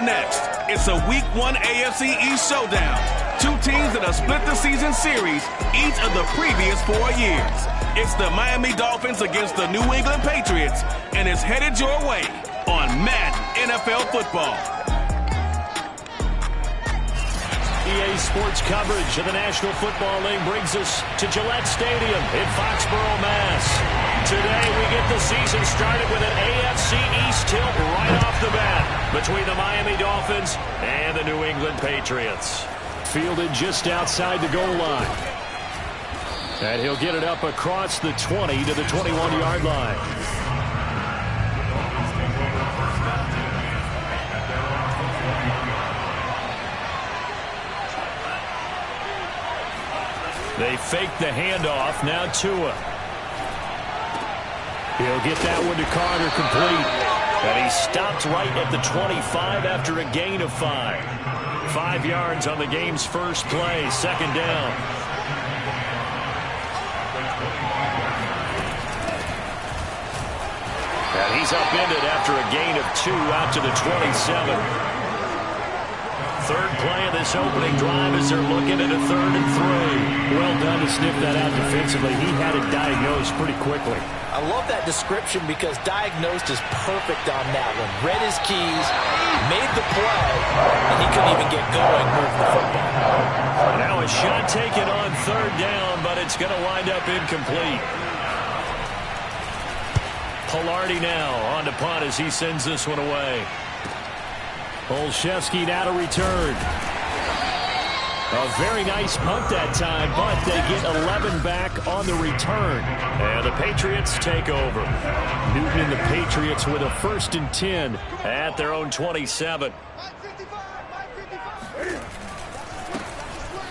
Next, it's a Week 1 AFC East showdown. Two teams that have split the season series each of the previous 4 years. It's the Miami Dolphins against the New England Patriots, and it's headed your way on Madden NFL Football. EA Sports coverage of the National Football League brings us to Gillette Stadium in Foxborough, Mass. Today we get the season started with an AFC East tilt right off the bat between the Miami Dolphins and the New England Patriots. Fielded just outside the goal line. And he'll get it up across the 20 to the 21-yard line. They fake the handoff. Now Tua. He'll get that one to Carter complete. And he stopped right at the 25 after a gain of 5. 5 yards on the game's first play. Second down. And he's upended after a gain of 2 out to the 27. Third play of this opening drive as they're looking at a 3rd and 3. Well done to sniff that out defensively. He had it diagnosed pretty quickly. I love that description because diagnosed is perfect on that one. Read his keys, made the play, and he couldn't even get going moving the football. Now a shot taken on 3rd down, but it's going to wind up incomplete. Pilardi now on to punt as he sends this one away. Olszewski now to return. A very nice punt that time, but they get 11 back on the return. And the Patriots take over. Newton and the Patriots with a 1st and 10 at their own 27.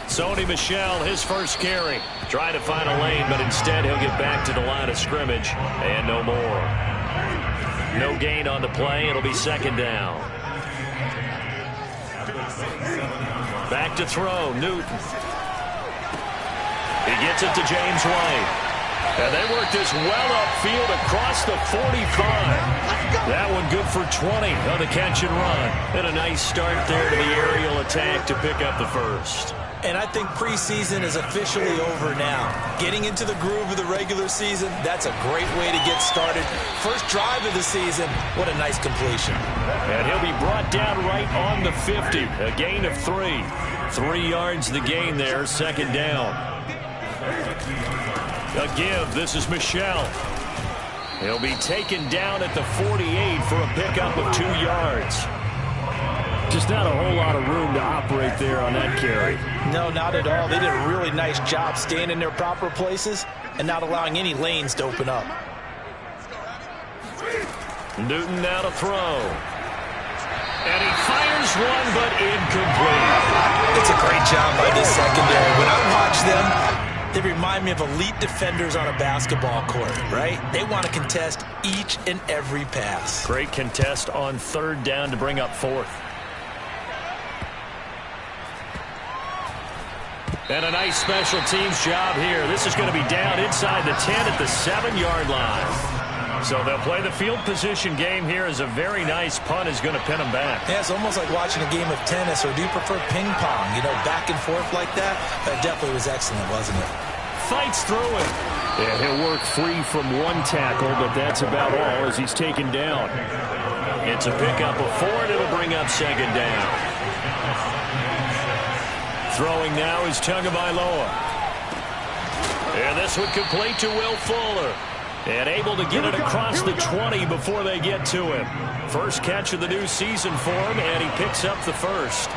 Sony Michel, his first carry. Trying to find a lane, but instead he'll get back to the line of scrimmage. And no more. No gain on the play. It'll be 2nd down. Back to throw, Newton. He gets it to James White. And they work this well upfield across the 45. That one good for 20 on the catch and run. And a nice start there to the aerial attack to pick up the first. And I think preseason is officially over now. Getting into the groove of the regular season, that's a great way to get started. First drive of the season, what a nice completion. And he'll be brought down right on the 50. A gain of 3. 3 yards the gain there, 2nd down. A give, this is Michel. He'll be taken down at the 48 for a pickup of 2 yards. Just not a whole lot of room to operate there on that carry. No, not at all. They did a really nice job staying in their proper places and not allowing any lanes to open up. Newton now to throw. And he fires one, but incomplete. It's a great job by this secondary. When I watch them, they remind me of elite defenders on a basketball court, right? They want to contest each and every pass. Great contest on 3rd down to bring up 4th. And a nice special teams job here. This is going to be down inside the 10 at the 7-yard line. So they'll play the field position game here as a very nice punt is going to pin them back. Yeah, it's almost like watching a game of tennis, or do you prefer ping pong? You know, back and forth like that? That definitely was excellent, wasn't it? Fights through it. Yeah, he'll work free from 1 tackle, but that's about all as he's taken down. It's a pickup of 4, and it'll bring up 2nd down. Throwing now is Tagovailoa. And this one complete to Will Fuller. And able to get it across the 20 before they get to him. First catch of the new season for him, and he picks up the first.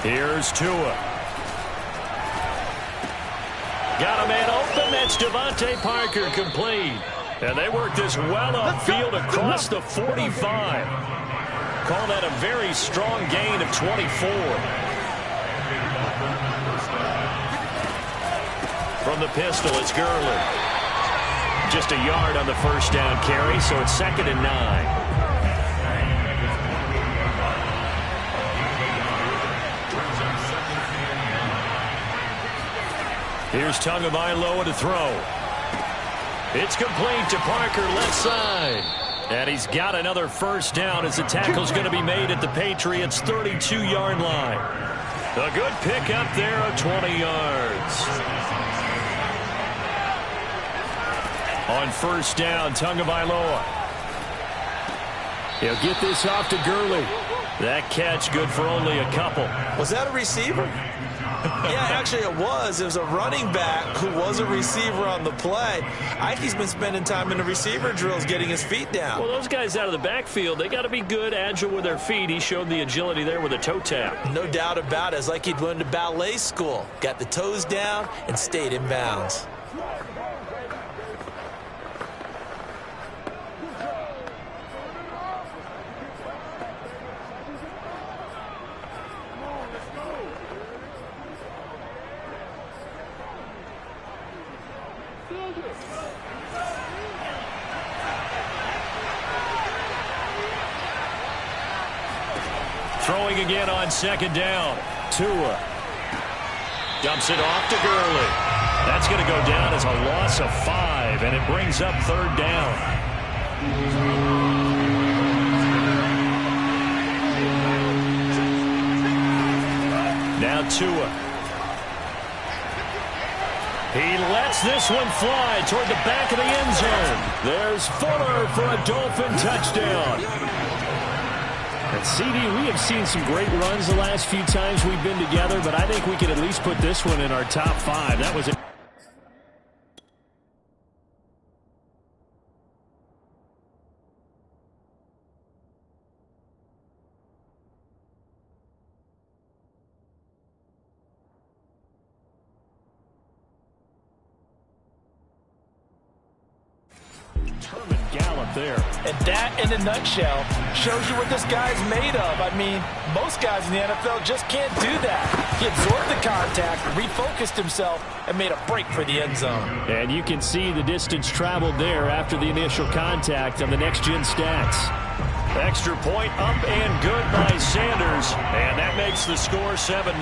Here's Tua. Got a man open. That's Devontae Parker complete. And they work this well upfield across the 45. Call that a very strong gain of 24. From the pistol, it's Gurley. Just a yard on the first down carry, so it's 2nd and 9. Here's Tagovailoa to throw. It's complete to Parker, left side. And he's got another first down as the tackle's going to be made at the Patriots' 32-yard line. A good pickup there of 20 yards. On first down, Tagovailoa. He'll get this off to Gurley. That catch good for only a couple. Was that a receiver? Yeah, actually it was. It was a running back who was a receiver on the play. Ikey's been spending time in the receiver drills getting his feet down. Well, those guys out of the backfield, they got to be good, agile with their feet. He showed the agility there with a toe tap. No doubt about it. It's like he'd went to ballet school. Got the toes down and stayed in bounds. Throwing again on second down. Tua dumps it off to Gurley. That's going to go down as a loss of 5, and it brings up third down. Now Tua. He lets this one fly toward the back of the end zone. There's Fuller for a Dolphin touchdown. And CD, we have seen some great runs the last few times we've been together, but I think we could at least put this one in our top 5. That was it. There. And that, in a nutshell, shows you what this guy's made of. I mean, most guys in the NFL just can't do that. He absorbed the contact, refocused himself, and made a break for the end zone. And you can see the distance traveled there after the initial contact on the next-gen stats. Extra point up and good by Sanders. And that makes the score 7-0.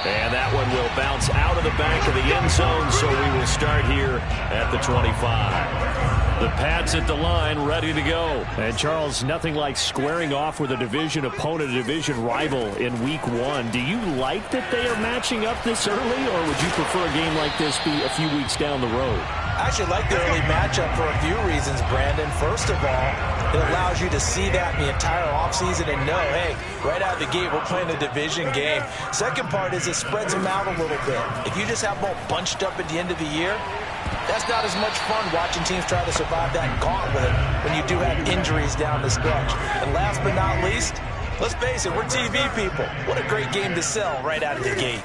And that one will bounce out of the back of the end zone, so we will start here at the 25. The Pats at the line, ready to go. And, Charles, nothing like squaring off with a division opponent, a division rival in Week 1. Do you like that they are matching up this early, or would you prefer a game like this be a few weeks down the road? I actually like the early matchup for a few reasons, Brandon. First of all, it allows you to see that the entire offseason and know, hey, right out of the gate, we're playing a division game. Second part is it spreads them out a little bit. If you just have them all bunched up at the end of the year, that's not as much fun watching teams try to survive that gauntlet when you do have injuries down the stretch. And last but not least, let's face it, we're TV people. What a great game to sell right out of the gate.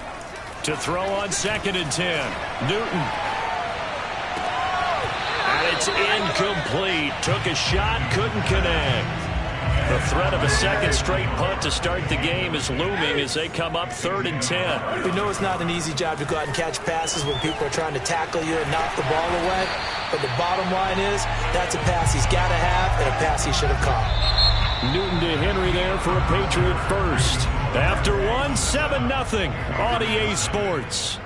To throw on 2nd and 10, Newton. And it's incomplete. Took a shot, couldn't connect. The threat of a second straight punt to start the game is looming as they come up 3rd and 10. We know it's not an easy job to go out and catch passes when people are trying to tackle you and knock the ball away. But the bottom line is that's a pass he's got to have and a pass he should have caught. Newton to Henry there for a Patriot first. After one, 7-0 on EA Sports.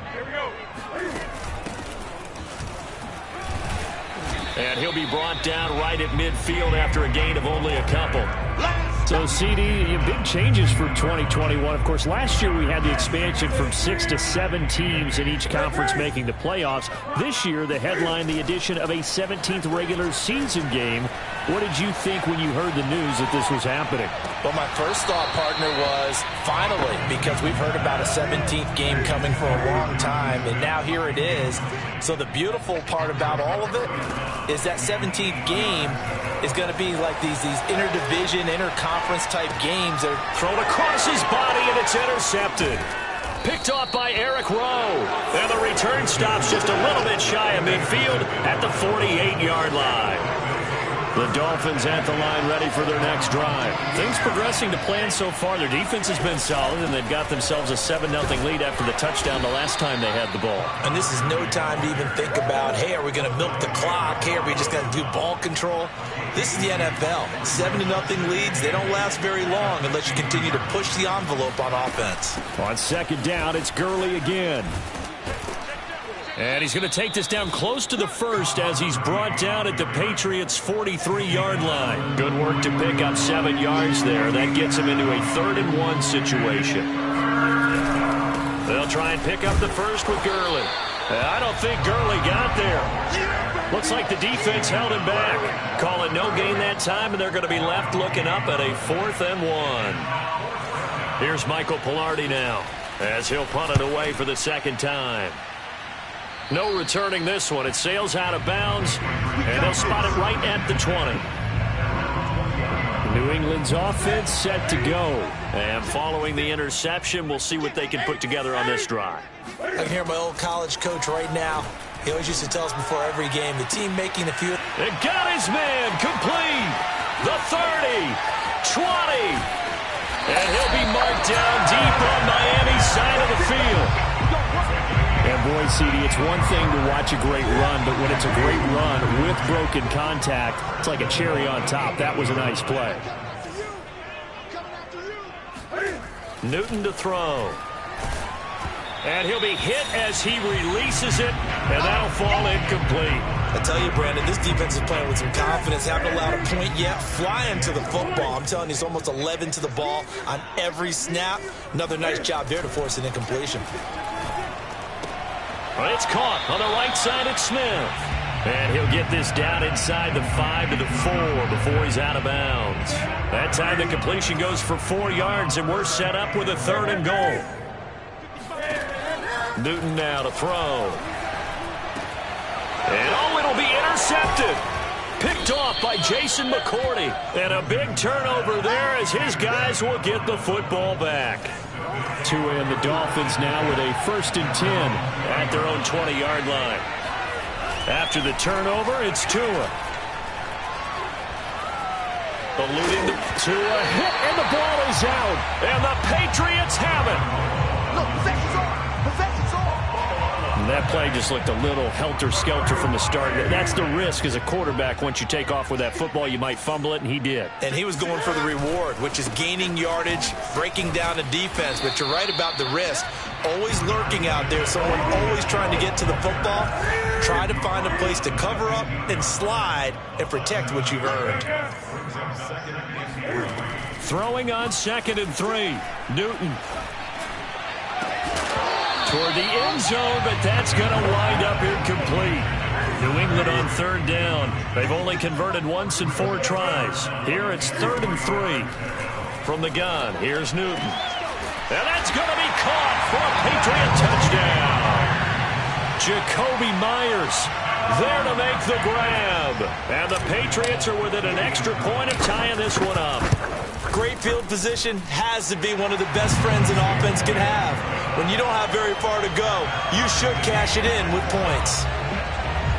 And he'll be brought down right at midfield after a gain of only a couple. So, CD, big changes for 2021. Of course, last year we had the expansion from 6 to 7 teams in each conference making the playoffs. This year, the headline, the addition of a 17th regular season game What did you think when you heard the news that this was happening? Well, my first thought, partner, was finally, because we've heard about a 17th game coming for a long time, and now here it is. So the beautiful part about all of it is that 17th game is going to be like these interdivision, interconference type games. They're thrown across his body, and it's intercepted. Picked off by Eric Rowe. And the return stops just a little bit shy of midfield at the 48-yard line. The Dolphins at the line ready for their next drive. Things progressing to plan so far. Their defense has been solid, and they've got themselves a 7-0 lead after the touchdown the last time they had the ball. And this is no time to even think about, hey, are we going to milk the clock? Hey, are we just going to do ball control? This is the NFL. 7-0 leads, they don't last very long unless you continue to push the envelope on offense. On second down, it's Gurley again. And he's going to take this down close to the first as he's brought down at the Patriots' 43-yard line. Good work to pick up 7 yards there. That gets him into a 3rd-and-1 situation. They'll try and pick up the first with Gurley. I don't think Gurley got there. Looks like the defense held him back. Call it no gain that time, and they're going to be left looking up at a 4th-and-1. Here's Michael Pilardi now as he'll punt it away for the second time. No returning this one. It sails out of bounds, and they'll spot it right at the 20. New England's offense set to go. And following the interception, we'll see what they can put together on this drive. I can hear my old college coach right now. He always used to tell us before every game, the team making a few... It got his man complete. The 30, 20. And he'll be marked down deep on Miami's side of the field. And boy, CD, it's one thing to watch a great run, but when it's a great run with broken contact, it's like a cherry on top. That was a nice play. Newton to throw. And he'll be hit as he releases it, and that'll fall incomplete. I tell you, Brandon, this defense is playing with some confidence. Haven't allowed a point yet. Flying to the football. I'm telling you, it's almost 11 to the ball on every snap. Another nice job there to force an incompletion. It's caught on the right side at Smith. And he'll get this down inside the 5 to the 4 before he's out of bounds. That time the completion goes for 4 yards, and we're set up with a 3rd and goal. Newton now to throw. And it'll be intercepted. Picked off by Jason McCourty. And a big turnover there as his guys will get the football back. Tua and the Dolphins now with a 1st and 10 at their own 20-yard line. After the turnover, it's Tua. Alluding to Tua, hit, and the ball is out. And the Patriots have it. No, possession's on. Possession's on. And that play just looked a little helter-skelter from the start. That's the risk as a quarterback. Once you take off with that football, you might fumble it, and he did. And he was going for the reward, which is gaining yardage, breaking down the defense. But you're right about the risk. Always lurking out there, someone always trying to get to the football. Try to find a place to cover up and slide and protect what you've earned. Throwing on 2nd and 3. Newton. Toward the end zone, but that's going to wind up incomplete. New England on 3rd down. They've only converted once in 4 tries. Here it's 3rd and 3. From the gun, here's Newton. And that's going to be caught for a Patriot touchdown. Jacoby Myers there to make the grab. And the Patriots are within an extra point of tying this one up. Great field position has to be one of the best friends an offense can have. When you don't have very far to go, you should cash it in with points.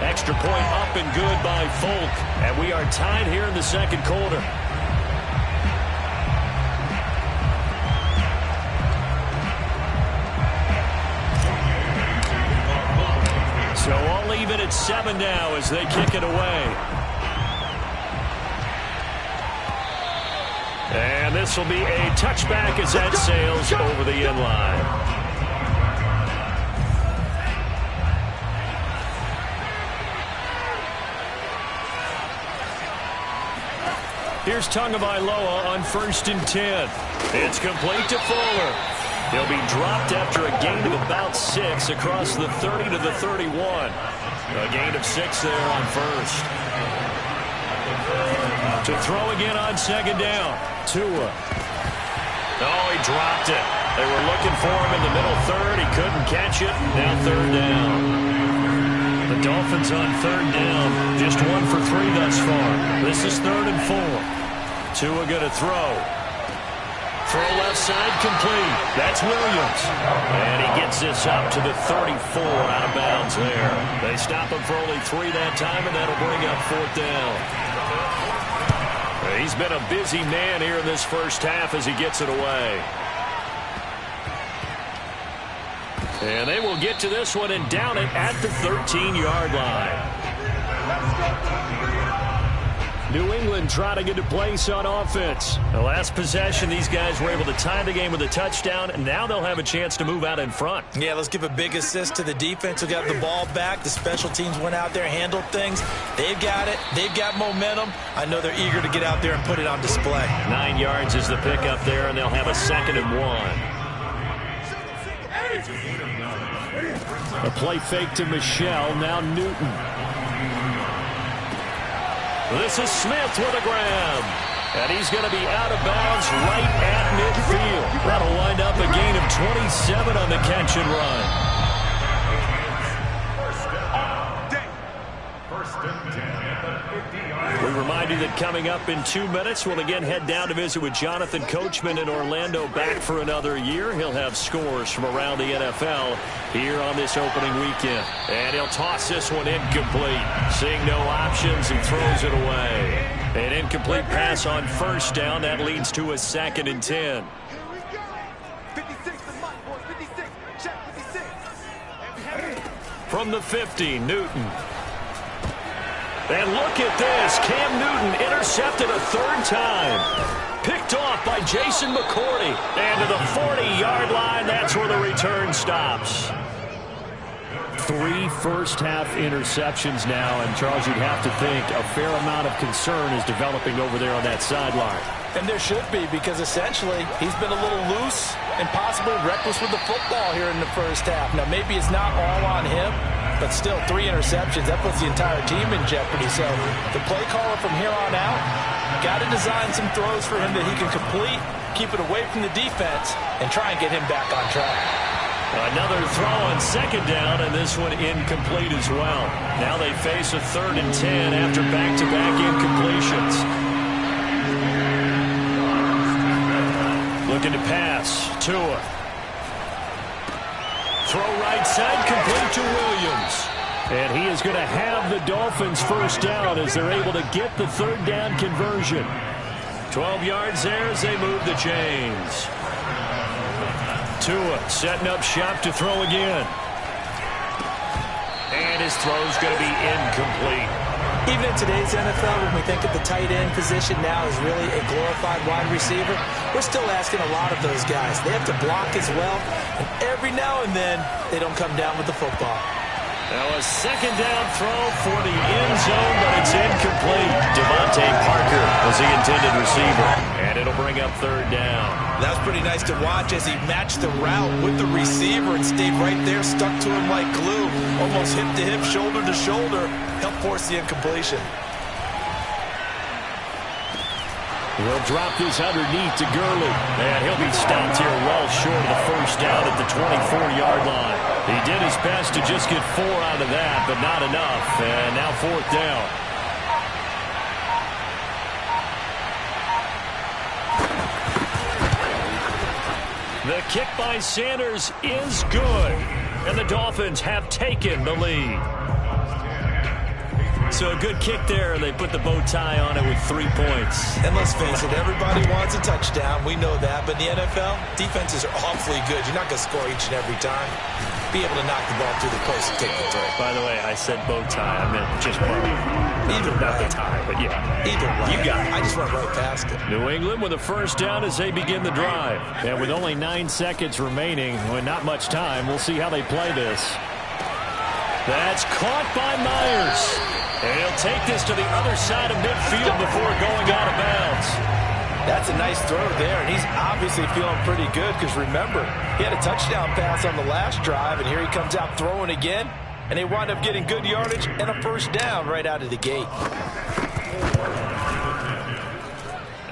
Extra point up and good by Folk. And we are tied here in the 2nd quarter. So all even at 7 now as they kick it away. And this will be a touchback as that sails over the end line. Here's Tagovailoa on 1st and 10. It's complete to Fuller. He'll be dropped after a gain of about 6 across the 30 to the 31. A gain of 6 there on 1st. To throw again on second down. Tua. Oh, he dropped it. They were looking for him in the middle third. He couldn't catch it. Now third down. The Dolphins on third down. Just 1 for 3 thus far. This is 3rd and 4. Tua going to throw. Throw left side complete. That's Williams. And he gets this up to the 34 out of bounds there. They stop him for only 3 that time, and that'll bring up 4th down. He's been a busy man here in this first half as he gets it away. And they will get to this one and down it at the 13-yard line. New England trying to get to place on offense. The last possession, these guys were able to tie the game with a touchdown, and now they'll have a chance to move out in front. Yeah, let's give a big assist to the defense who got the ball back. The special teams went out there, handled things. They've got it. They've got momentum. I know they're eager to get out there and put it on display. 9 yards is the pickup there, and they'll have a 2nd and 1. A play fake to Michelle, now Newton. This is Smith with a grab. And he's going to be out of bounds right at midfield. That'll wind up a gain of 27 on the catch and run. We remind you that coming up in 2 minutes, we'll again head down to visit with Jonathan Coachman in Orlando, back for another year. He'll have scores from around the NFL here on this opening weekend. And he'll toss this one incomplete. Seeing no options, he throws it away. An incomplete pass on first down. That leads to a 2nd and 10. 56 to Mike, boys. 56. Check 56. From the 50, Newton. And look at this. Cam Newton intercepted a 3rd time. Picked off by Jason McCourty. And to the 40-yard line, that's where the return stops. 3 first-half interceptions now, and Charles, you'd have to think a fair amount of concern is developing over there on that sideline. And there should be, because essentially he's been a little loose and possibly reckless with the football here in the first half. Now, maybe it's not all on him, but still 3 interceptions. That puts the entire team in jeopardy. So the play caller from here on out got to design some throws for him that he can complete, keep it away from the defense, and try and get him back on track. Another throw on second down, and this one incomplete as well. Now they face a 3rd and 10 after back-to-back incompletions. Looking to pass. Tua. Throw right side, complete to Williams. And he is going to have the Dolphins first down as they're able to get the 3rd down conversion. 12 yards there as they move the chains. Tua setting up shop to throw again. And his throw's going to be incomplete. Even in today's NFL, when we think of the tight end position now as really a glorified wide receiver, we're still asking a lot of those guys. They have to block as well, and every now and then, they don't come down with the football. Now a 2nd down throw for the end zone, but it's incomplete. Devontae Parker was the intended receiver, and it'll bring up 3rd down. That was pretty nice to watch as he matched the route with the receiver and stayed right there, stuck to him like glue, almost hip to hip, shoulder to shoulder, helped force the incompletion. He'll drop this underneath to Gurley, and he'll be stopped here well short of the first down at the 24-yard line. He did his best to just get 4 out of that, but not enough, and now 4th down. The kick by Sanders is good, and the Dolphins have taken the lead. So a good kick there. They put the bow tie on it with 3 points. And let's face it, everybody wants a touchdown. We know that. But in the NFL, defenses are awfully good. You're not going to score each and every time. Be able to knock the ball through the post and take the throw. By the way, I said bow tie. I meant just bow. Either not way. the tie, but yeah. Either way. You got it. I just went right past it. New England with a first down as they begin the drive. And with only 9 seconds remaining, with not much time, we'll see how they play this. That's caught by Myers. And he'll take this to the other side of midfield before going out of bounds. That's a nice throw there, and he's obviously feeling pretty good because, remember, he had a touchdown pass on the last drive, and here he comes out throwing again, and they wind up getting good yardage and a first down right out of the gate.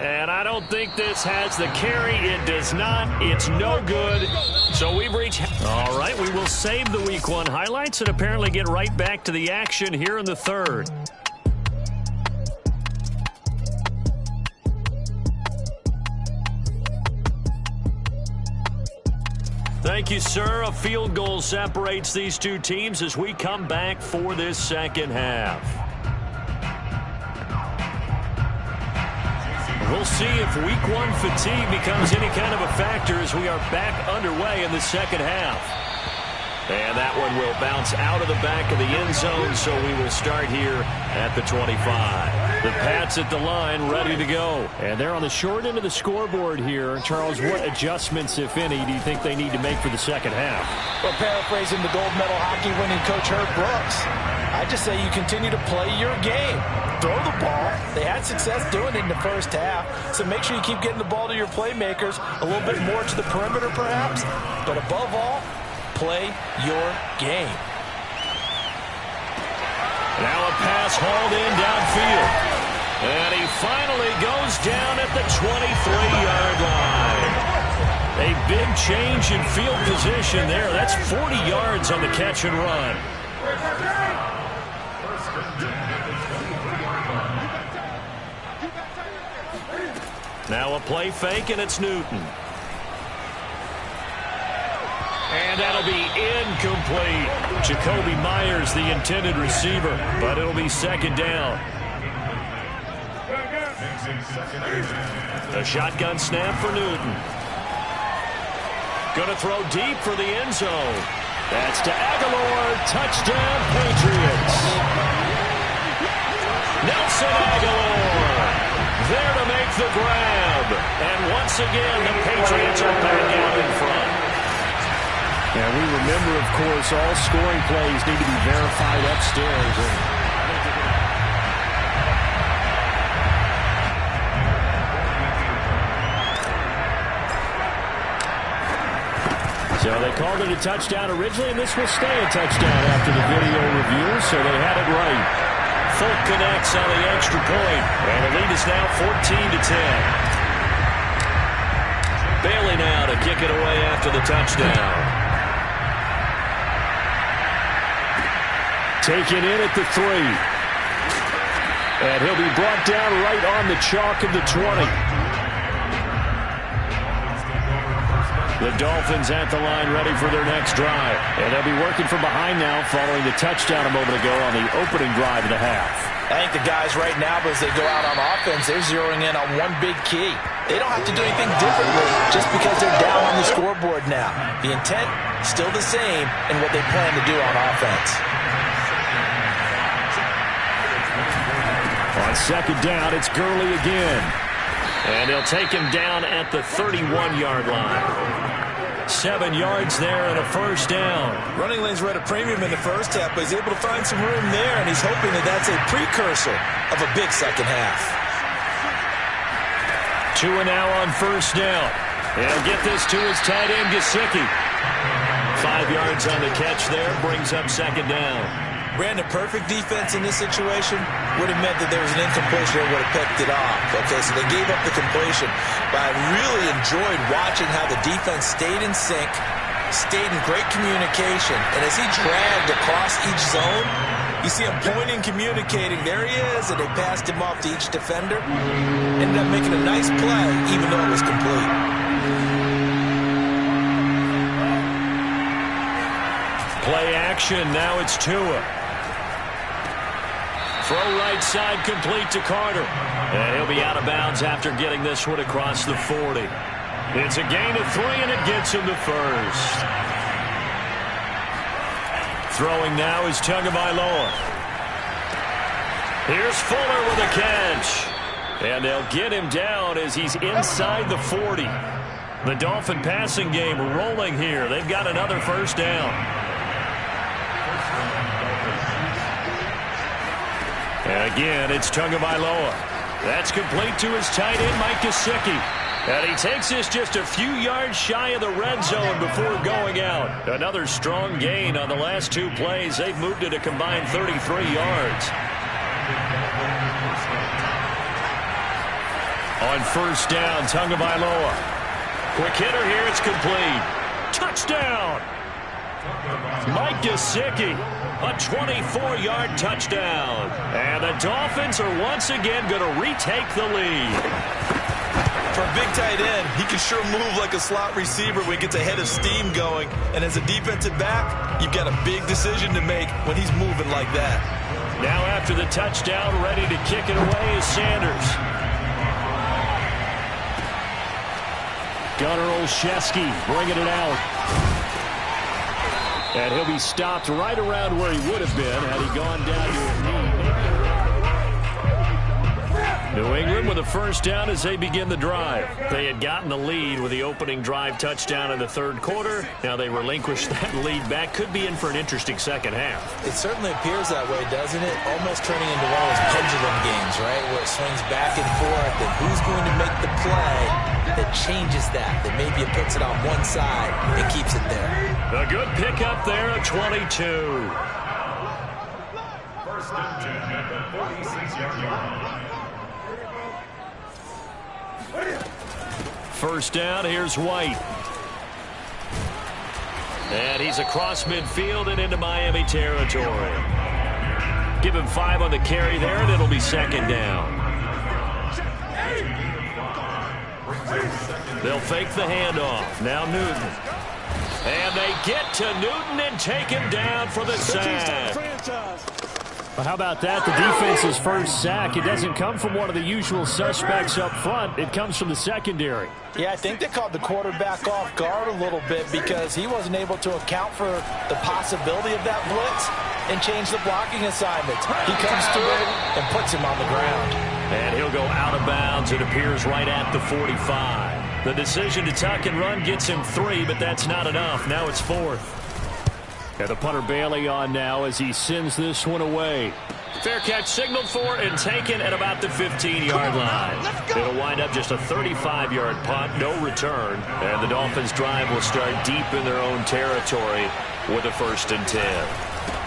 And I don't think this has the carry. It does not. It's no good. So we've reached... All right, we will save the Week 1 highlights and apparently get right back to the action here in the third. Thank you, sir. A field goal separates these two teams as we come back for this second half. We'll see if Week 1 fatigue becomes any kind of a factor as we are back underway in the second half. And that one will bounce out of the back of the end zone, so we will start here at the 25. The Pats at the line, ready to go. And they're on the short end of the scoreboard here. Charles, what adjustments, if any, do you think they need to make for the second half? Well, paraphrasing the gold medal hockey winning coach Herb Brooks, I just say you continue to play your game. Throw the ball. They had success doing it in the first half, so make sure you keep getting the ball to your playmakers, a little bit more to the perimeter perhaps, but above all, play your game. Now a pass hauled in downfield. And he finally goes down at the 23-yard line. A big change in field position there. That's 40 yards on the catch and run. Now a play fake, and it's Newton. And that'll be incomplete. Jacoby Myers, the intended receiver, but it'll be second down. A shotgun snap for Newton. Going to throw deep for the end zone. That's to Aguilar. Touchdown, Patriots. Nelson Aguilar there to make the grab. And once again, the Patriots are back out in front. Yeah, we remember, of course, all scoring plays need to be verified upstairs. So they called it a touchdown originally, and this will stay a touchdown after the video review, so they had it right. Folk connects on the extra point, and the lead is now 14-10. Bailey now to kick it away after the touchdown. Taken in at the 3. And he'll be brought down right on the chalk of the 20. The Dolphins at the line ready for their next drive. And they'll be working from behind now following the touchdown a moment ago on the opening drive of the half. I think the guys right now, as they go out on offense, they're zeroing in on one big key. They don't have to do anything differently just because they're down on the scoreboard now. The intent, still the same in what they plan to do on offense. On second down, it's Gurley again. And they'll take him down at the 31-yard line. 7 yards there and a first down. Running lanes were at a premium in the first half, but he's able to find some room there, and he's hoping that that's a precursor of a big second half. 2 now on first down. He'll get this to his tight end, Gesicki. 5 yards on the catch there, brings up second down. Brandon, perfect defense in this situation would have meant that there was an incompletion that would have picked it off. Okay, so they gave up the completion. But I really enjoyed watching how the defense stayed in sync, stayed in great communication. And as he dragged across each zone, you see him pointing, communicating. There he is, and they passed him off to each defender. Ended up making a nice play, even though it was complete. Play action, now it's Tua. Throw right side complete to Carter. And he'll be out of bounds after getting this one across the 40. It's a gain of 3, and it gets him to first. Throwing now is Tagovailoa. Here's Fuller with a catch. And they'll get him down as he's inside the 40. The Dolphin passing game rolling here. They've got another first down. And again, it's Tagovailoa. That's complete to his tight end, Mike Gesicki. And he takes this just a few yards shy of the red zone before going out. Another strong gain on the last 2 plays. They've moved it a combined 33 yards. On first down, Tagovailoa. Quick hitter here, it's complete. Touchdown! Mike Gesicki, a 24-yard touchdown. And the Dolphins are once again going to retake the lead. For a big tight end, he can sure move like a slot receiver when he gets a head of steam going. And as a defensive back, you've got a big decision to make when he's moving like that. Now after the touchdown, ready to kick it away is Sanders. Gunnar Olszewski bringing it out. And he'll be stopped right around where he would have been had he gone down to a knee. New England with a first down as they begin the drive. They had gotten the lead with the opening drive touchdown in the third quarter. Now they relinquish that lead back. Could be in for an interesting second half. It certainly appears that way, doesn't it? Almost turning into one of those pendulum games, right? Where it swings back and forth. And who's going to make the play that changes that maybe it puts it on one side and keeps it there. A good pickup there at 22. First and 10 at the 46-yard line. First down, here's White. And he's across midfield and into Miami territory. Give him 5 on the carry there, and it'll be second down. They'll fake the handoff. Now Newton. And they get to Newton and take him down for the sack. Well, how about that? The defense's first sack. It doesn't come from one of the usual suspects up front. It comes from the secondary. Yeah, I think they caught the quarterback off guard a little bit because he wasn't able to account for the possibility of that blitz and change the blocking assignments. He comes through and puts him on the ground. And he'll go out of bounds. It appears right at the 45. The decision to tuck and run gets him 3, but that's not enough. Now it's 4th. And the punter Bailey on now as he sends this one away. Fair catch signaled for and taken at about the 15-yard line. It'll wind up just a 35-yard punt, no return. And the Dolphins' drive will start deep in their own territory with a 1st and 10.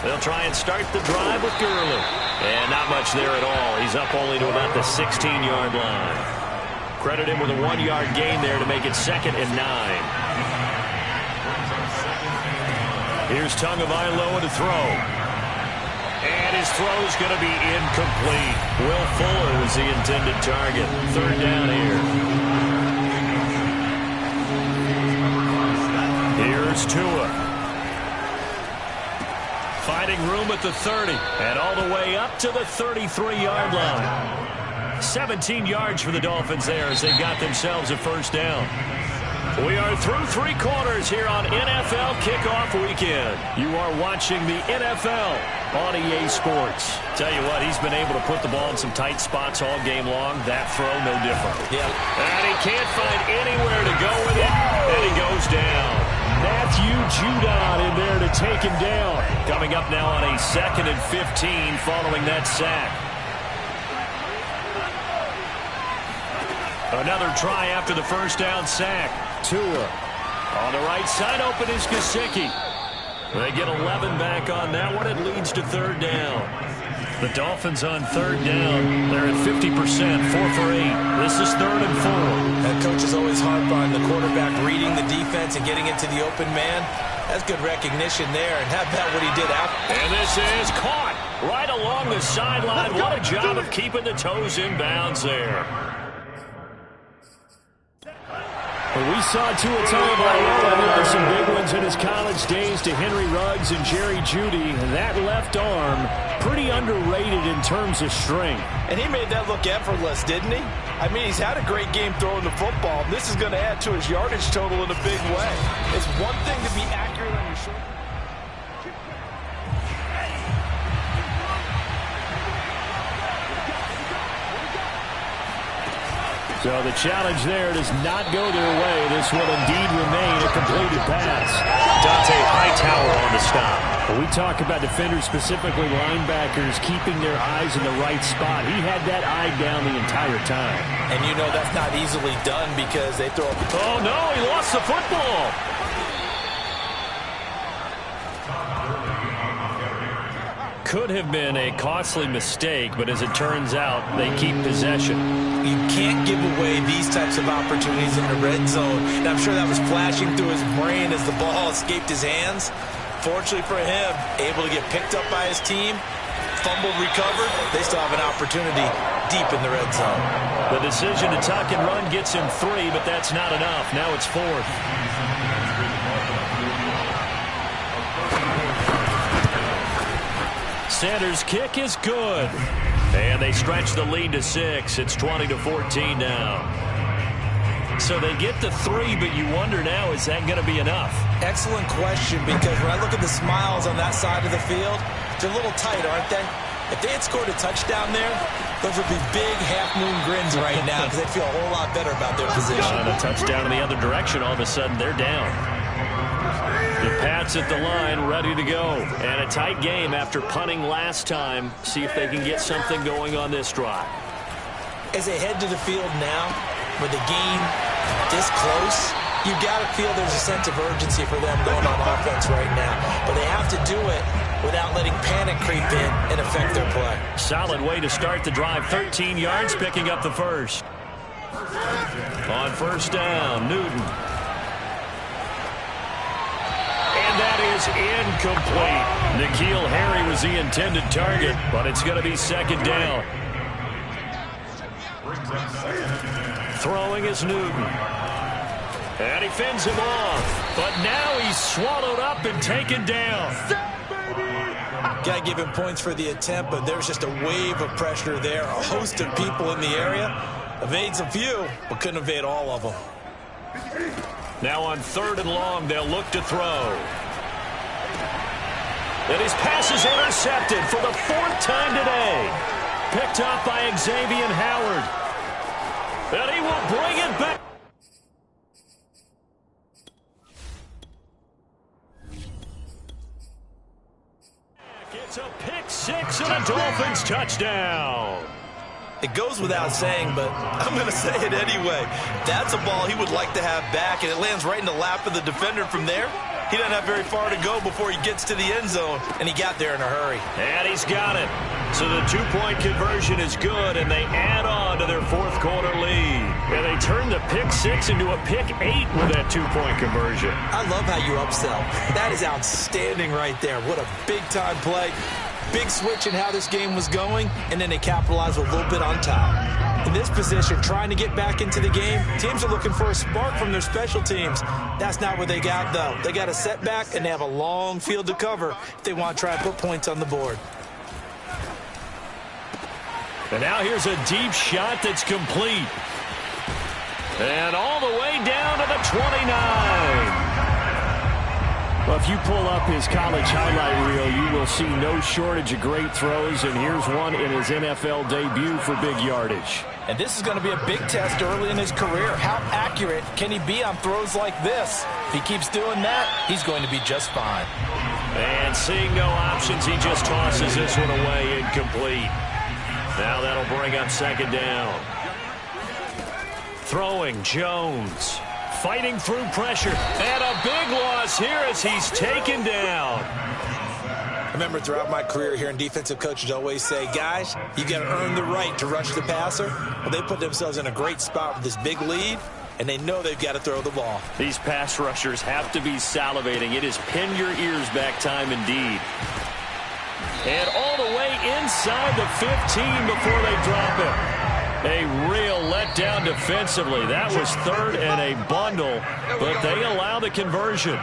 They'll try and start the drive with Gurley. And not much there at all. He's up only to about the 16-yard line. Credit him with a 1-yard gain there to make it 2nd and 9. Here's Tagovailoa to throw. And his throw's going to be incomplete. Will Fuller was the intended target. 3rd down here. Here's Tua. Finding room at the 30. And all the way up to the 33-yard line. 17 yards for the Dolphins there as they got themselves a 1st down. We are through 3 quarters here on NFL Kickoff Weekend. You are watching the NFL on EA Sports. Tell you what, he's been able to put the ball in some tight spots all game long. That throw, no different. Yeah. And he can't find anywhere to go with it, and he goes down. Matthew Judon in there to take him down. Coming up now on a 2nd and 15 following that sack. Another try after the 1st down sack. Tua. On the right side open is Gesicki. They get 11 back on that one. It leads to 3rd down. The Dolphins on 3rd down. They're at 50%, 4 for 8. This is 3rd and 4. That coach is always harp on the quarterback reading the defense and getting into the open man. That's good recognition there. And how about what he did after? And this is caught right along the sideline. What a job of keeping the toes in bounds there. Well, we saw Tua Tagovailoa. There are some big ones in his college days to Henry Ruggs and Jerry Jeudy. That left arm, pretty underrated in terms of strength. And he made that look effortless, didn't he? I mean, he's had a great game throwing the football. This is going to add to his yardage total in a big way. It's one thing to be accurate on your shoulder. So the challenge there does not go their way. This will indeed remain a completed pass. Dante Hightower on the stop. When we talk about defenders, specifically linebackers, keeping their eyes in the right spot. He had that eye down the entire time. And you know that's not easily done because they throw... Oh, no, he lost the football. Could have been a costly mistake, but as it turns out, they keep possession. You can't give away these types of opportunities in the red zone. And I'm sure that was flashing through his brain as the ball escaped his hands. Fortunately for him, able to get picked up by his team, fumbled, recovered. They still have an opportunity deep in the red zone. The decision to tuck and run gets him 3, but that's not enough. Now it's 4th. Sanders' kick is good. And they stretch the lead to 6. It's 20-14 now. So they get the 3, but you wonder now, is that going to be enough? Excellent question, because when I look at the smiles on that side of the field, they're a little tight, aren't they? If they had scored a touchdown there, those would be big half-moon grins right now because they'd feel a whole lot better about their position. And a touchdown in the other direction, all of a sudden they're down. The Pats at the line, ready to go. And a tight game after punting last time. See if they can get something going on this drive. As they head to the field now, with the game this close, you've got to feel there's a sense of urgency for them going on offense right now. But they have to do it without letting panic creep in and affect their play. Solid way to start the drive. 13 yards, picking up the first. On first down, Newton. And that is incomplete. N'Keal Harry was the intended target, but it's going to be second down. Throwing is Newton. And he fends him off. But now he's swallowed up and taken down. Got to give him points for the attempt, but there's just a wave of pressure there. A host of people in the area. Evades a few, but couldn't evade all of them. Now on 3rd and long, they'll look to throw. And his pass is intercepted for the 4th time today. Picked up by Xavier Howard. And he will bring it back. It's a pick 6 and a Dolphins touchdown. It goes without saying, but I'm going to say it anyway. That's a ball he would like to have back, and it lands right in the lap of the defender from there. He doesn't have very far to go before he gets to the end zone, and he got there in a hurry. And he's got it. So the 2-point conversion is good, and they add on to their 4th quarter lead. And they turn the pick 6 into a pick 8 with that 2-point conversion. I love how you upsell. That is outstanding right there. What a big-time play. Big switch in how this game was going, and then they capitalized a little bit on top. In this position, trying to get back into the game, teams are looking for a spark from their special teams. That's not what they got, though. They got a setback, and they have a long field to cover if they want to try and put points on the board. And now here's a deep shot that's complete. And all the way down to the 29. Well, if you pull up his college highlight reel, you will see no shortage of great throws, and here's one in his NFL debut for big yardage. And this is going to be a big test early in his career. How accurate can he be on throws like this? If he keeps doing that, he's going to be just fine. And seeing no options, he just tosses this one away, incomplete. Now that'll bring up second down. Throwing, Jones. Fighting through pressure. And a big loss here as he's taken down. I remember throughout my career hearing defensive coaches always say, guys, you got to earn the right to rush the passer. Well, they put themselves in a great spot with this big lead, and they know they've got to throw the ball. These pass rushers have to be salivating. It is pin your ears back time indeed. And all the way inside the 15 before they drop it. A real letdown defensively. That was 3rd and a bundle, but they allow the conversion.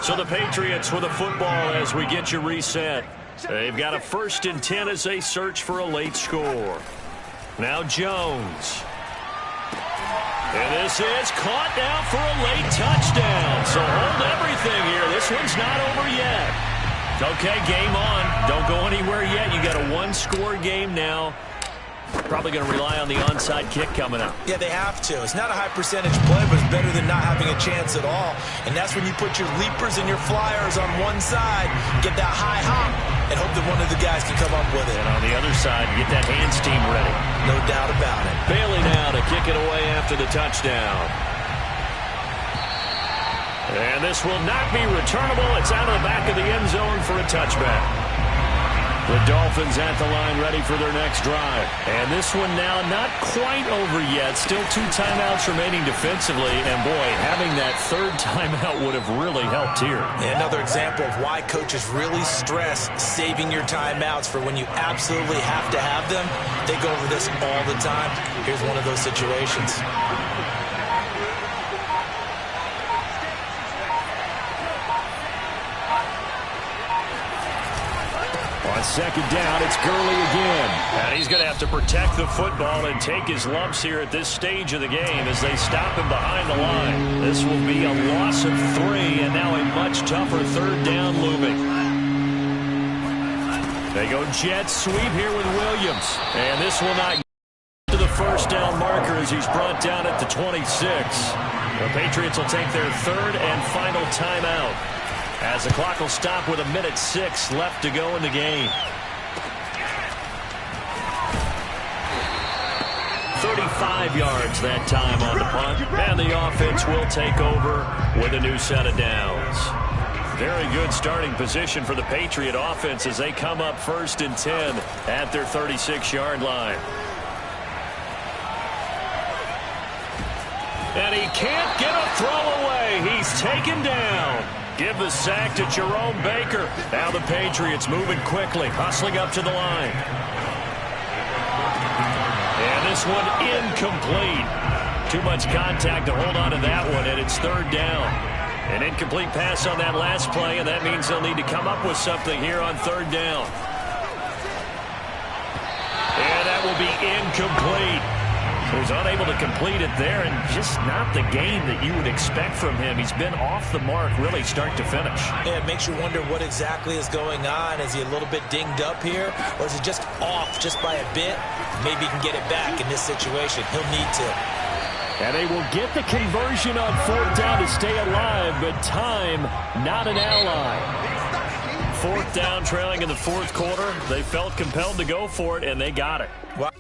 So the Patriots with a football as we get you reset. They've got a 1st and 10 as they search for a late score. Now Jones. And this is caught now for a late touchdown. So hold everything here. This one's not over yet. Okay, game on. Don't go anywhere yet. You got a 1-score game now. Probably going to rely on the onside kick coming up. Yeah, they have to. It's not a high percentage play, but it's better than not having a chance at all. And that's when you put your leapers and your flyers on one side, get that high hop, and hope that one of the guys can come up with it. And on the other side, get that hands team ready. No doubt about it. Bailey now to kick it away after the touchdown. And this will not be returnable. It's out of the back of the end zone for a touchback. The Dolphins at the line ready for their next drive. And this one now not quite over yet. Still 2 timeouts remaining defensively. And, boy, having that third timeout would have really helped here. Another example of why coaches really stress saving your timeouts for when you absolutely have to have them. They go over this all the time. Here's one of those situations. On second down, it's Gurley again. And he's going to have to protect the football and take his lumps here at this stage of the game as they stop him behind the line. This will be a loss of 3, and now a much tougher third down looming. They go jet sweep here with Williams. And this will not get to the first down marker as he's brought down at the 26. The Patriots will take their third and final timeout, as the clock will stop with 1:06 left to go in the game. 35 yards that time on the punt, and the offense will take over with a new set of downs. Very good starting position for the Patriot offense as they come up 1st and 10 at their 36-yard line. And he can't get a throw away. He's taken down. Give the sack to Jerome Baker. Now the Patriots moving quickly, hustling up to the line. And this one incomplete. Too much contact to hold on to that one, and it's 3rd down. An incomplete pass on that last play, and that means they'll need to come up with something here on 3rd down. And that will be incomplete. He was unable to complete it there, and just not the game that you would expect from him. He's been off the mark really start to finish. Yeah, it makes you wonder what exactly is going on. Is he a little bit dinged up here, or is he just off just by a bit? Maybe he can get it back in this situation. He'll need to. And they will get the conversion on 4th down to stay alive, but time not an ally. 4th down, trailing in the 4th quarter. They felt compelled to go for it, and they got it. Wow.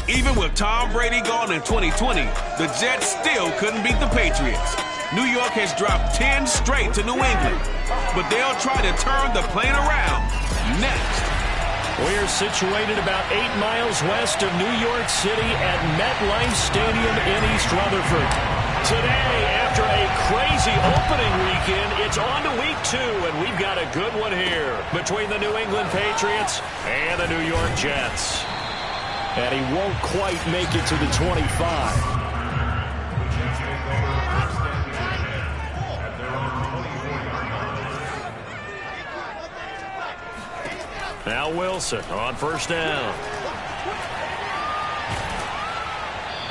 Even with Tom Brady gone in 2020, the Jets still couldn't beat the Patriots. New York has dropped 10 straight to New England, but they'll try to turn the plane around next. We're situated about 8 miles west of New York City at MetLife Stadium in East Rutherford. Today, after a crazy opening weekend, it's on to week 2, and we've got a good one here between the New England Patriots and the New York Jets. And he won't quite make it to the 25. Now Wilson on first down.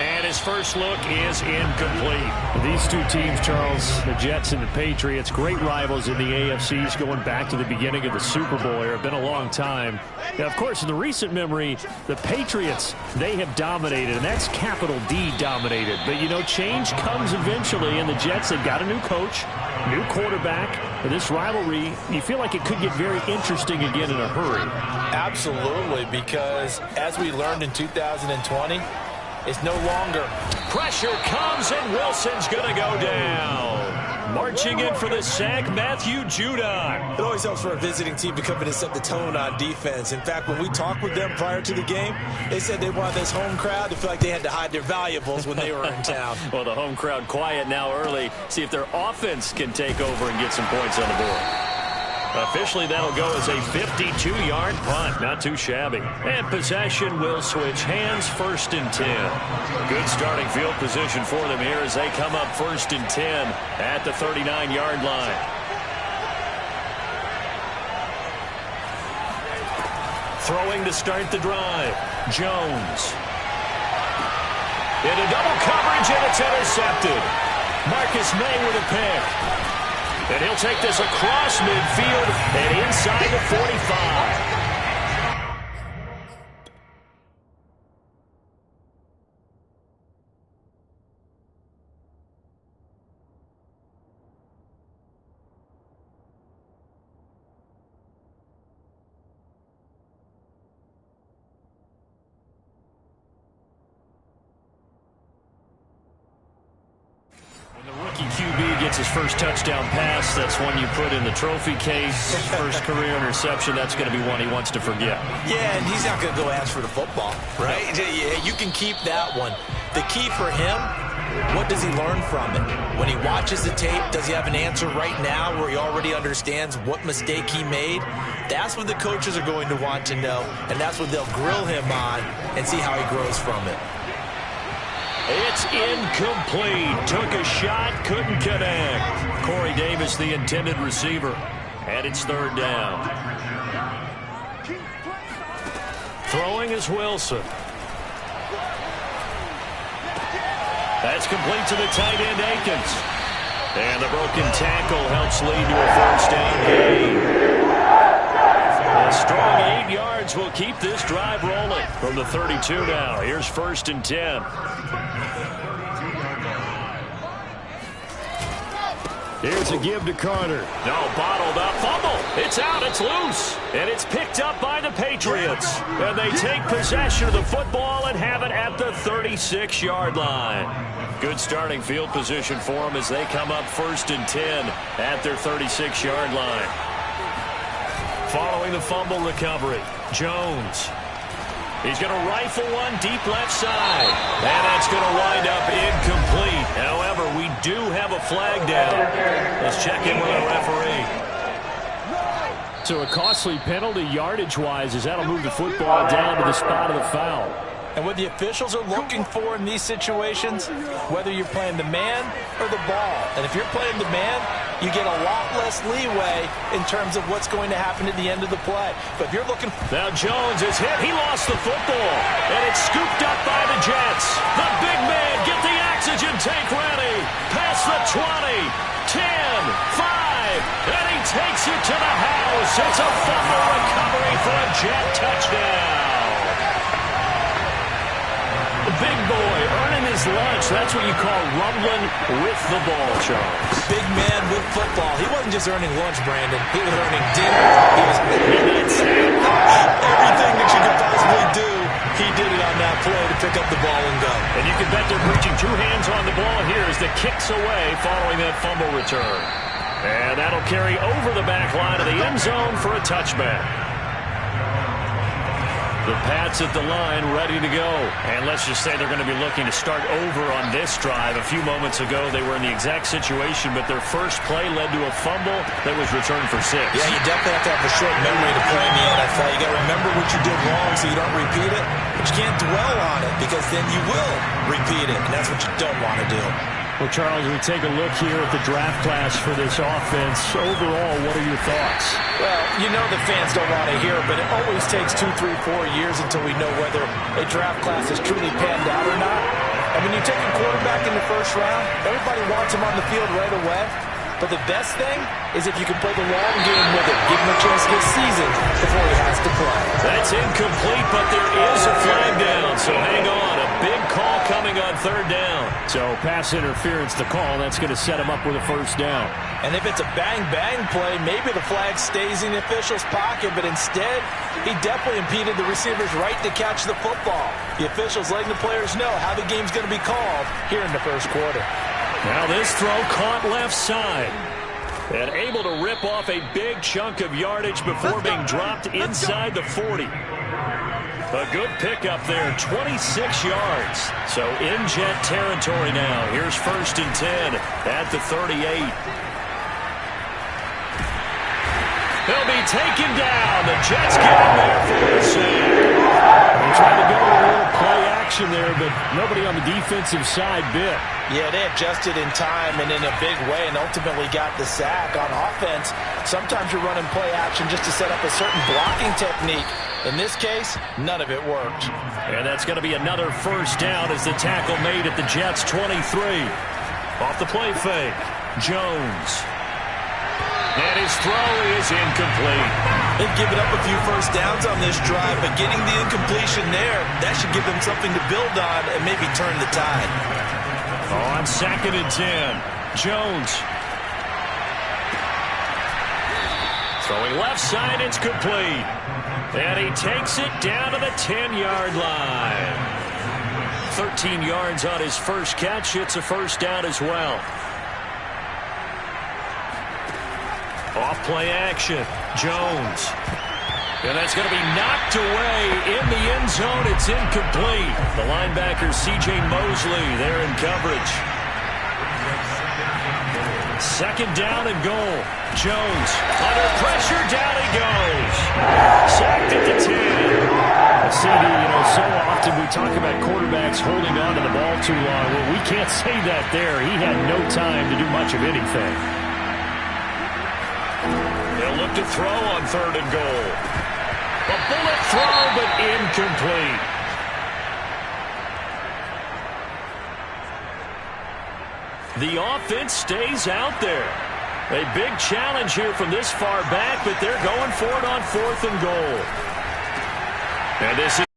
And his first look is incomplete. These two teams, Charles, the Jets and the Patriots, great rivals in the AFCs going back to the beginning of the Super Bowl era. Been a long time. Now, of course, in the recent memory, the Patriots, they have dominated, and that's capital D dominated. But, you know, change comes eventually, and the Jets, they've got a new coach, new quarterback. But this rivalry, you feel like it could get very interesting again in a hurry. Absolutely, because as we learned in 2020, it's no longer. Pressure comes, and Wilson's going to go down. Marching in for the sack, Matthew Judon. It always helps for a visiting team to come in and set the tone on defense. In fact, when we talked with them prior to the game, they said they wanted this home crowd to feel like they had to hide their valuables when they were in town. Well, the home crowd quiet now early. See if their offense can take over and get some points on the board. Officially, that'll go as a 52-yard punt. Not too shabby. And possession will switch hands, 1st and 10. Good starting field position for them here as they come up 1st and 10 at the 39-yard line. Throwing to start the drive. Jones. Into double coverage, and it's intercepted. Marcus May with a pick. And he'll take this across midfield and inside the 45. QB gets his first touchdown pass. That's one you put in the trophy case. First career interception, that's going to be one he wants to forget. Yeah, and he's not going to go ask for the football, right? Yeah, you can keep that one. The key for him, what does he learn from it? When he watches the tape, does he have an answer right now where he already understands what mistake he made? That's what the coaches are going to want to know, and that's what they'll grill him on and see how he grows from it. It's incomplete. Took a shot, couldn't connect. Corey Davis, the intended receiver. And it's 3rd down. Throwing is Wilson. That's complete to the tight end, Akins. And the broken tackle helps lead to a 1st down gain. A strong 8 yards will keep this drive rolling from the 32 now. Here's 1st and 10. Here's a give to Carter. No, bottled up. Fumble. It's out. It's loose. And it's picked up by the Patriots. And they take possession of the football and have it at the 36-yard line. Good starting field position for them as they come up 1st and 10 at their 36-yard line. Following the fumble recovery, Jones. He's going to rifle one deep left side. And that's going to wind up incomplete. However, we do have a flag down. Let's check in with our referee. So a costly penalty yardage-wise as that'll move the football down to the spot of the foul. And what the officials are looking for in these situations, whether you're playing the man or the ball. And if you're playing the man, you get a lot less leeway in terms of what's going to happen at the end of the play. But if you're looking... Now Jones is hit. He lost the football. And it's scooped up by the Jets. The big man, get the oxygen tank ready. Past the 20, 10, 5. And he takes it to the house. It's a fumble recovery for a Jet touchdown. Big boy earning his lunch. That's what you call rumbling with the ball, Charles. Big man with football. He wasn't just earning lunch, Brandon. He was earning dinner. He was everything that you could possibly do He did it on that play to pick up the ball and go. And you can bet they're preaching two hands on the ball here as the kick's away following that fumble return. And that'll carry over the back line of the end zone for a touchback. The Pats at the line ready to go. And let's just say they're going to be looking to start over on this drive. A few moments ago, they were in the exact situation, but their first play led to a fumble that was returned for 6. Yeah, you definitely have to have a short memory to play in the NFL. You got to remember what you did wrong so you don't repeat it, but you can't dwell on it because then you will repeat it, and that's what you don't want to do. Well, Charles, we take a look here at the draft class for this offense. Overall, what are your thoughts? Well, you know the fans don't want to hear it, but it always takes 2, 3, 4 years until we know whether a draft class is truly panned out or not. And when you take a quarterback in the first round, everybody wants him on the field right away. But the best thing is if you can play the long game with it, give him a chance to get seasoned before he has to play. That's incomplete, but there is a flag down, so hang on. A big call coming on third down. So pass interference, the call, that's going to set him up with a first down. And if it's a bang-bang play, maybe the flag stays in the official's pocket, but instead, he definitely impeded the receiver's right to catch the football. The officials letting the players know how the game's going to be called here in the first quarter. Now this throw caught left side. And able to rip off a big chunk of yardage before being dropped inside the 40. A good pickup there, 26 yards. So in Jet territory now. Here's 1st and 10 at the 38. They'll be taken down. The Jets get him there for the save. They tried to go with a little play action there, but nobody on the defensive side bit. Yeah, they adjusted in time and in a big way and ultimately got the sack. On offense, sometimes you're running play action just to set up a certain blocking technique. In this case, none of it worked. And that's going to be another first down as the tackle made at the Jets' 23. Off the play fake, Jones. And his throw is incomplete. They've given up a few first downs on this drive, but getting the incompletion there, that should give them something to build on and maybe turn the tide. On 2nd and 10, Jones. Throwing left side, it's complete. And he takes it down to the 10-yard line. 13 yards on his first catch. It's a first down as well. Off play action, Jones. And that's going to be knocked away in the end zone. It's incomplete. The linebacker, C.J. Mosley, there in coverage. 2nd down and goal. Jones under pressure, down he goes. Sacked at the 10. CD, so often we talk about quarterbacks holding on to the ball too long. Well, we can't say that there. He had no time to do much of anything. They'll look to throw on 3rd and goal. A bullet throw, but incomplete. The offense stays out there. A big challenge here from this far back, but they're going for it on 4th and goal. And this is